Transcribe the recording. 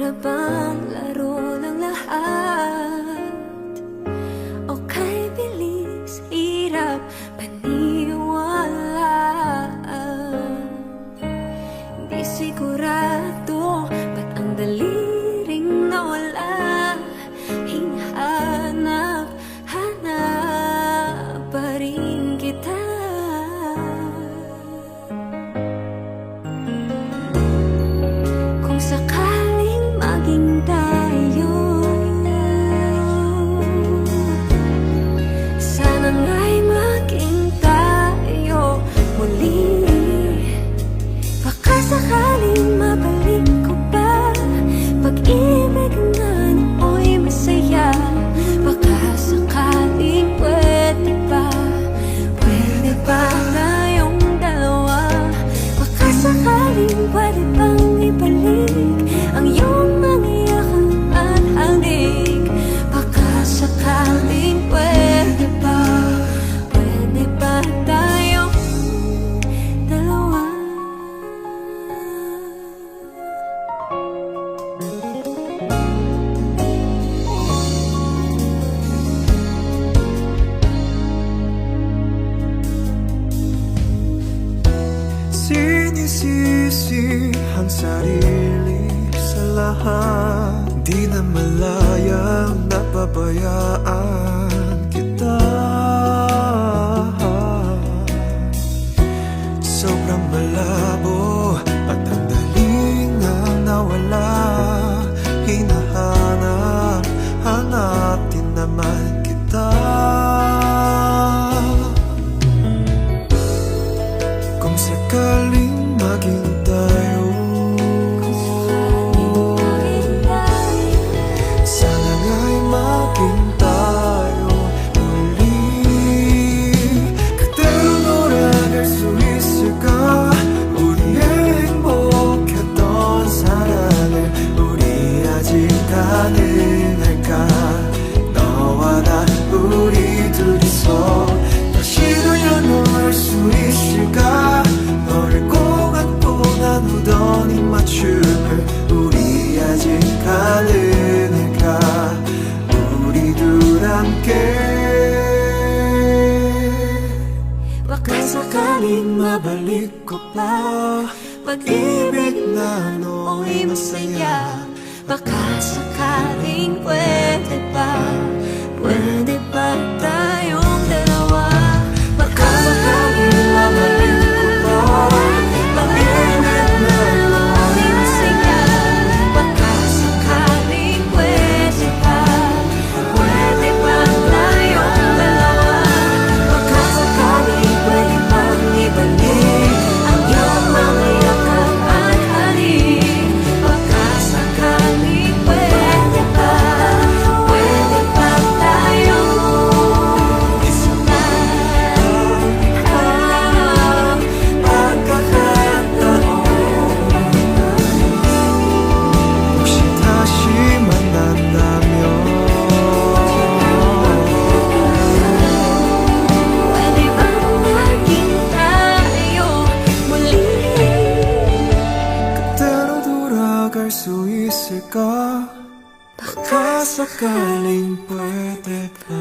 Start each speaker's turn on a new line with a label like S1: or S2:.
S1: na bang laro ng lahat? O kay bilis, hirap paniwala? Di sigurado, ba't ang dali ring nawala? Hinahanap, hanap pa rin kita. Kung sakaling maging tayo, sana nga'y maging tayo muli. Baka sakaling mabalik ko pa pag-ibig na nooy masaya. Baka sakaling pwede ba tayong dalawa? Baka sakaling pwede bang ibalik ang iyong mga yakap at halik? Baka sakaling pwede ba tayong dalawa?
S2: Sinisisi ang sarili sa lahat, di na malayang napabayaan kita. Sobrang malabo at ang daling nang nawala. Hinahanap din naman kita. Kung sakaling maging tayo, sana nga'y maging tayo muli. 그대로 돌아갈 수 있을까? 우리의 행복했던 사랑을 우리 아직 가능할까? 너와 나 우리 둘이서 다시 돌려놓을 수 있을까? 너를 꼭 안고 나누던 입맞춤을 우리 아직 가능할까? 우리 둘 함께.
S1: Baka sakaling mabalik ko pa pag-ibig na nooy masaya. Baka sakaling pwede ba tayong dalawa? Baka sakaling mabalik ko pa pag-ibig na nooy masaya. Baka sakaling pwede ba tayong dalawa? Baka sakaling pwede bang ibalik ang iyong mga yakap at halik? Baka sakaling pwede ba tayong isa pagkakataon?
S2: 혹시 다시 만난다면
S1: Pwede bang maging tayo muli?
S2: 그때로 돌아갈 수 있을까? baka sakaling pwede pa